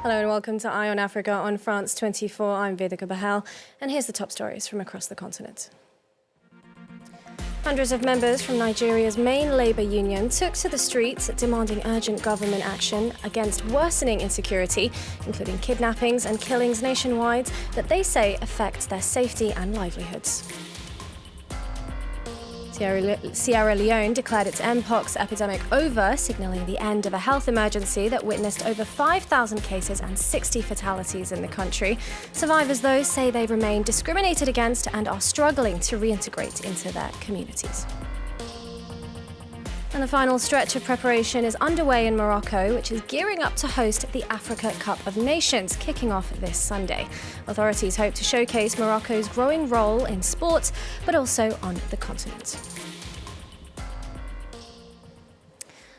Hello and welcome to Eye on Africa on France 24. I'm Vedika Bahel, and here's the top stories from across the continent. Hundreds of members from Nigeria's main labour union took to the streets demanding urgent government action against worsening insecurity, including kidnappings and killings nationwide that they say affect their safety and livelihoods. Sierra Leone declared its Mpox epidemic over, signalling the end of a health emergency that witnessed over 5,000 cases and 60 fatalities in the country. Survivors, though, say they remain discriminated against and are struggling to reintegrate into their communities. And the final stretch of preparation is underway in Morocco, which is gearing up to host the Africa Cup of Nations, kicking off this Sunday. Authorities hope to showcase Morocco's growing role in sport, but also on the continent.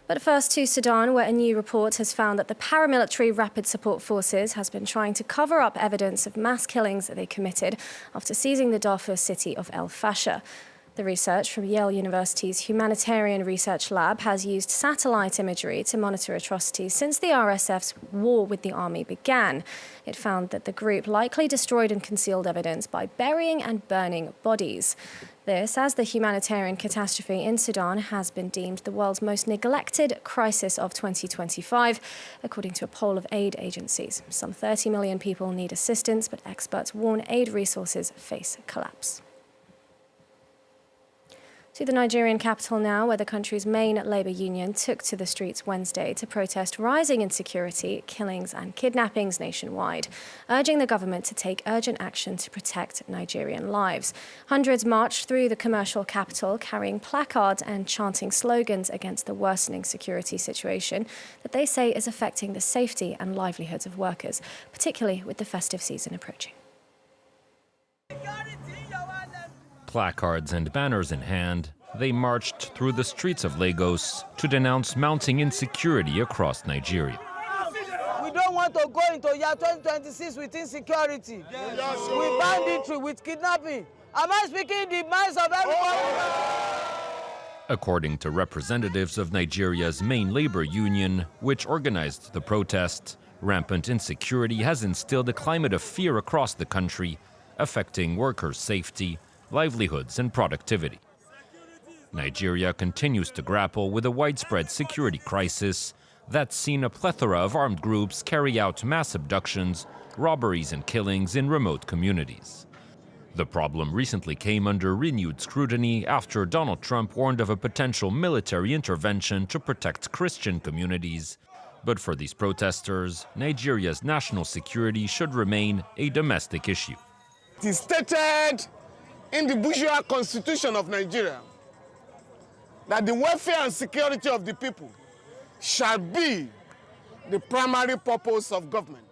But first to Sudan, where a new report has found that the paramilitary Rapid Support Forces has been trying to cover up evidence of mass killings that they committed after seizing the Darfur city of El Fasher. The research from Yale University's Humanitarian Research Lab has used satellite imagery to monitor atrocities since the RSF's war with the army began. It found that the group likely destroyed and concealed evidence by burying and burning bodies. This, as the humanitarian catastrophe in Sudan has been deemed the world's most neglected crisis of 2025, according to a poll of aid agencies. Some 30 million people need assistance, but experts warn aid resources face collapse. To the Nigerian capital now, where the country's main labour union took to the streets Wednesday to protest rising insecurity, killings and kidnappings nationwide, urging the government to take urgent action to protect Nigerian lives. Hundreds marched through the commercial capital carrying placards and chanting slogans against the worsening security situation that they say is affecting the safety and livelihoods of workers, particularly with the festive season approaching. Placards and banners in hand, they marched through the streets of Lagos to denounce mounting insecurity across Nigeria. We don't want to go into year 2026 with insecurity, with banditry, with kidnapping. Am I speaking the minds of everybody? According to representatives of Nigeria's main labor union, which organized the protest, rampant insecurity has instilled a climate of fear across the country, affecting workers' safety, livelihoods and productivity. Nigeria continues to grapple with a widespread security crisis that's seen a plethora of armed groups carry out mass abductions, robberies and killings in remote communities. The problem recently came under renewed scrutiny after Donald Trump warned of a potential military intervention to protect Christian communities. But for these protesters, Nigeria's national security should remain a domestic issue. It is stated in the bourgeois constitution of Nigeria that the welfare and security of the people shall be the primary purpose of government.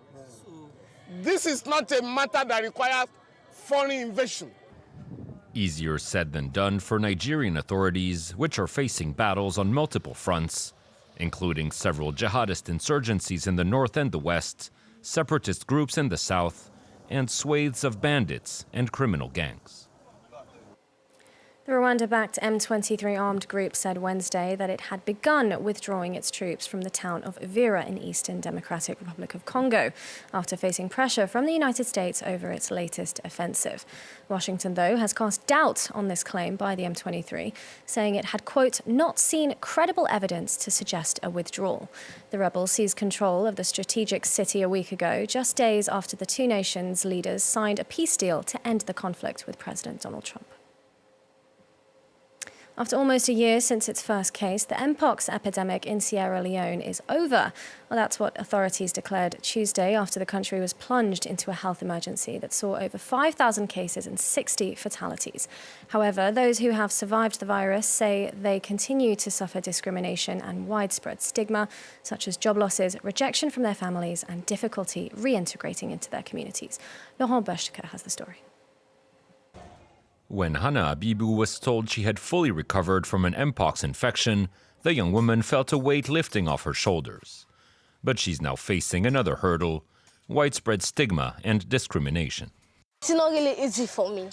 This is not a matter that requires foreign invasion. Easier said than done for Nigerian authorities, which are facing battles on multiple fronts, including several jihadist insurgencies in the north and the west, separatist groups in the south, and swathes of bandits and criminal gangs. The Rwanda-backed M23 armed group said Wednesday that it had begun withdrawing its troops from the town of Uvira in Eastern Democratic Republic of Congo after facing pressure from the United States over its latest offensive. Washington, though, has cast doubt on this claim by the M23, saying it had, quote, not seen credible evidence to suggest a withdrawal. The rebels seized control of the strategic city a week ago, just days after the two nations' leaders signed a peace deal to end the conflict with President Donald Trump. After almost a year since its first case, the Mpox epidemic in Sierra Leone is over. Well, that's what authorities declared Tuesday after the country was plunged into a health emergency that saw over 5,000 cases and 60 fatalities. However, those who have survived the virus say they continue to suffer discrimination and widespread stigma, such as job losses, rejection from their families, and difficulty reintegrating into their communities. Leone Mpox has the story. When Hannah Abibu was told she had fully recovered from an Mpox infection, the young woman felt a weight lifting off her shoulders. But she's now facing another hurdle: widespread stigma and discrimination. It's not really easy for me.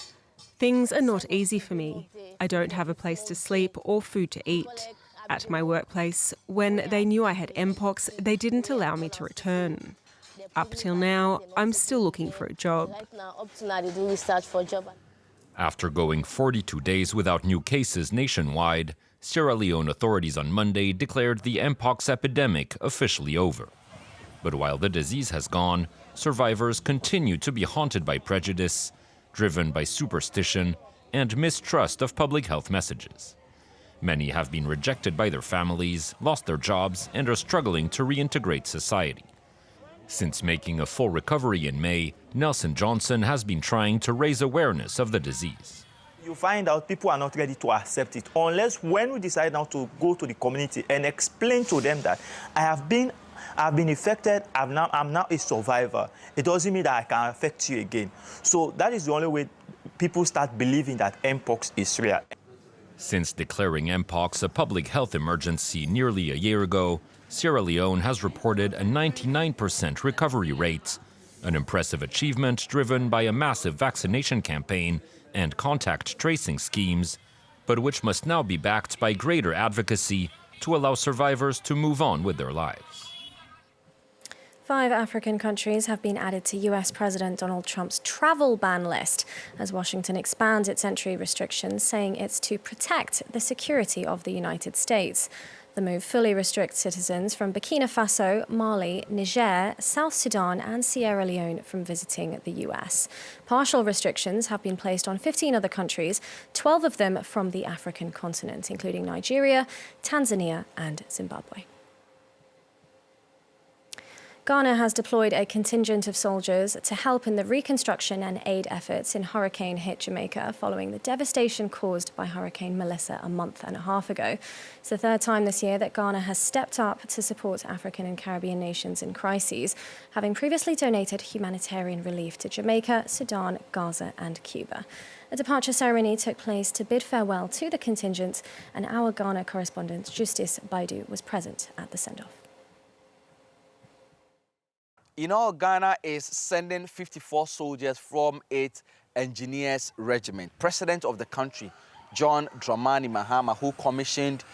Things are not easy for me. I don't have a place to sleep or food to eat. At my workplace, when they knew I had Mpox, they didn't allow me to return. Up till now, I'm still looking for a job. Right now, up to now, they do research for a job. After going 42 days without new cases nationwide, Sierra Leone authorities on Monday declared the Mpox epidemic officially over. But while the disease has gone, survivors continue to be haunted by prejudice, driven by superstition and mistrust of public health messages. Many have been rejected by their families, lost their jobs, and are struggling to reintegrate society. Since making a full recovery in May, Nelson Johnson has been trying to raise awareness of the disease. You find out people are not ready to accept it unless when we decide now to go to the community and explain to them that I've been affected, I'm now a survivor. It doesn't mean that I can affect you again. So that is the only way people start believing that Mpox is real. Since declaring Mpox a public health emergency nearly a year ago, Sierra Leone has reported a 99% recovery rate, an impressive achievement driven by a massive vaccination campaign and contact tracing schemes, but which must now be backed by greater advocacy to allow survivors to move on with their lives. 5 African countries have been added to US President Donald Trump's travel ban list as Washington expands its entry restrictions, saying it's to protect the security of the United States. The move fully restricts citizens from Burkina Faso, Mali, Niger, South Sudan and Sierra Leone from visiting the US. Partial restrictions have been placed on 15 other countries, 12 of them from the African continent, including Nigeria, Tanzania and Zimbabwe. Ghana has deployed a contingent of soldiers to help in the reconstruction and aid efforts in hurricane-hit Jamaica following the devastation caused by Hurricane Melissa a month and a half ago. It's the third time this year that Ghana has stepped up to support African and Caribbean nations in crises, having previously donated humanitarian relief to Jamaica, Sudan, Gaza and Cuba. A departure ceremony took place to bid farewell to the contingent, and our Ghana correspondent Justice Baidu was present at the send-off. Ghana is sending 54 soldiers from its engineers regiment. President of the country, John Dramani Mahama, who commissioned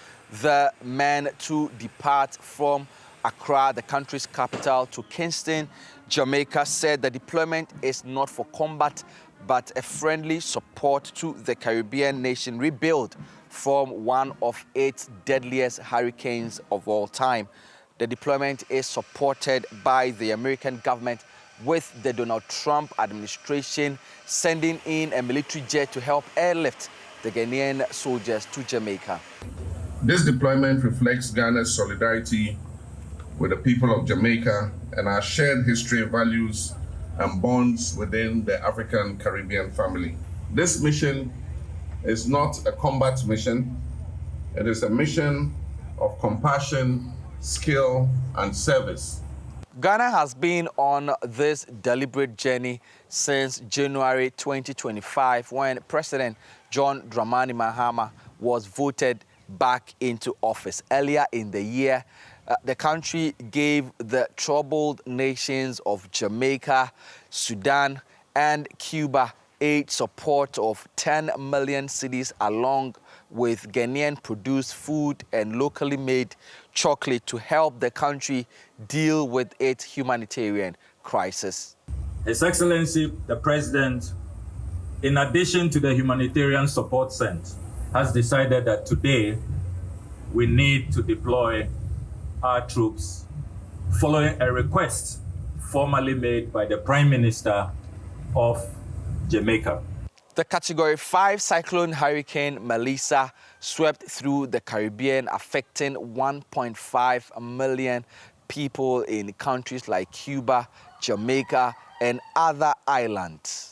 the men to depart from Accra, the country's capital, to Kingston, Jamaica, said the deployment is not for combat, but a friendly support to the Caribbean nation rebuilt from one of its deadliest hurricanes of all time. The deployment is supported by the American government, with the Donald Trump administration sending in a military jet to help airlift the Ghanaian soldiers to Jamaica. This deployment reflects Ghana's solidarity with the people of Jamaica and our shared history, values, and bonds within the African Caribbean family. This mission is not a combat mission. It is a mission of compassion, skill, and service. Ghana has been on this deliberate journey since January 2025, when President John Dramani Mahama was voted back into office. Earlier in the year, the country gave the troubled nations of Jamaica, Sudan, and Cuba aid support of 10 million cedis, along with Ghanaian-produced food and locally made chocolate to help the country deal with its humanitarian crisis. His Excellency, the President, in addition to the humanitarian support sent, has decided that today we need to deploy our troops following a request formally made by the Prime Minister of Jamaica. The Category 5 cyclone Hurricane Melissa swept through the Caribbean, affecting 1.5 million people in countries like Cuba, Jamaica, and other islands.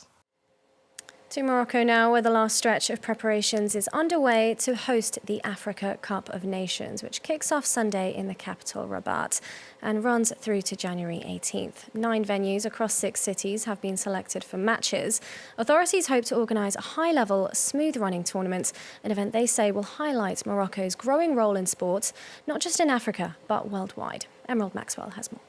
To Morocco now, where the last stretch of preparations is underway to host the Africa Cup of Nations, which kicks off Sunday in the capital, Rabat, and runs through to January 18th. 9 venues across 6 cities have been selected for matches. Authorities hope to organise a high-level, smooth-running tournament, an event they say will highlight Morocco's growing role in sports, not just in Africa, but worldwide. Emerald Maxwell has more.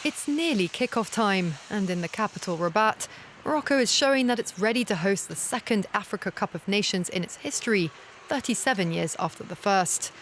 It's nearly kick-off time, and in the capital, Rabat, Morocco is showing that it's ready to host the second Africa Cup of Nations in its history, 37 years after the first.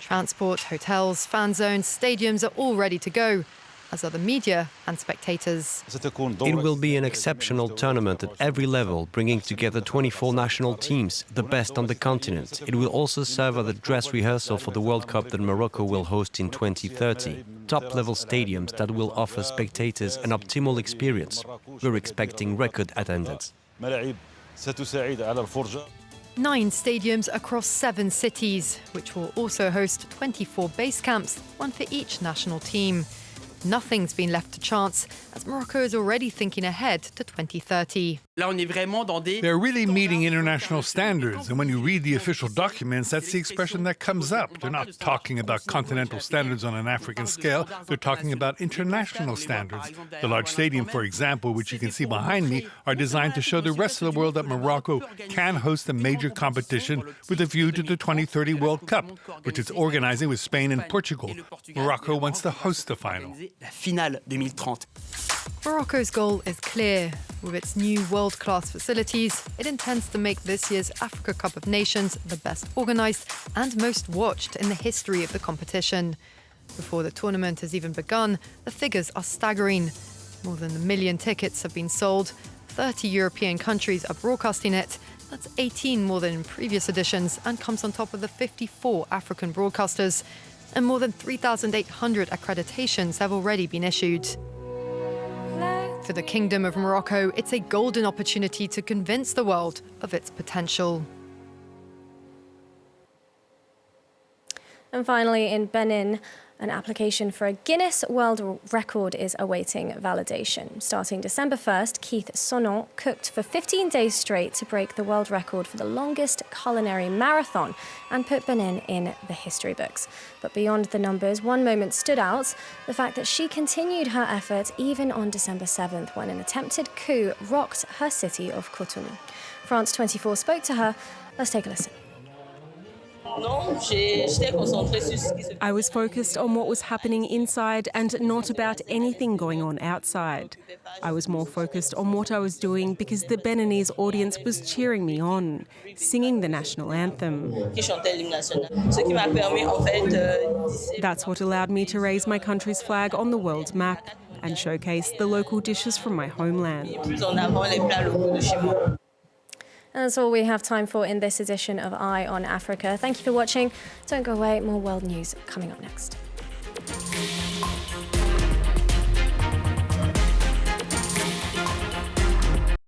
Transport, hotels, fan zones, stadiums are all ready to go, as are the media and spectators. It will be an exceptional tournament at every level, bringing together 24 national teams, the best on the continent. It will also serve as a dress rehearsal for the World Cup that Morocco will host in 2030. Top-level stadiums that will offer spectators an optimal experience. We're expecting record attendance. 9 stadiums across 7 cities, which will also host 24 base camps, one for each national team. Nothing's been left to chance, as Morocco is already thinking ahead to 2030. They're really meeting international standards, and when you read the official documents, that's the expression that comes up. They're not talking about continental standards on an African scale, they're talking about international standards. The large stadium, for example, which you can see behind me, are designed to show the rest of the world that Morocco can host a major competition with a view to the 2030 World Cup, which it's organizing with Spain and Portugal. Morocco wants to host the final. Morocco's goal is clear. With its new world-class facilities, it intends to make this year's Africa Cup of Nations the best organised and most watched in the history of the competition. Before the tournament has even begun, the figures are staggering. More than 1 million tickets have been sold. 30 European countries are broadcasting it. That's 18 more than in previous editions and comes on top of the 54 African broadcasters. And more than 3,800 accreditations have already been issued. For the Kingdom of Morocco, it's a golden opportunity to convince the world of its potential. And finally, in Benin, an application for a Guinness World Record is awaiting validation. Starting December 1st, Keith Sonon cooked for 15 days straight to break the world record for the longest culinary marathon and put Benin in the history books. But beyond the numbers, one moment stood out, the fact that she continued her effort even on December 7th when an attempted coup rocked her city of Cotonou. France 24 spoke to her. Let's take a listen. I was focused on what was happening inside and not about anything going on outside. I was more focused on what I was doing because the Beninese audience was cheering me on, singing the national anthem. That's what allowed me to raise my country's flag on the world map and showcase the local dishes from my homeland. And that's all we have time for in this edition of Eye on Africa. Thank you for watching. Don't go away, more world news coming up next.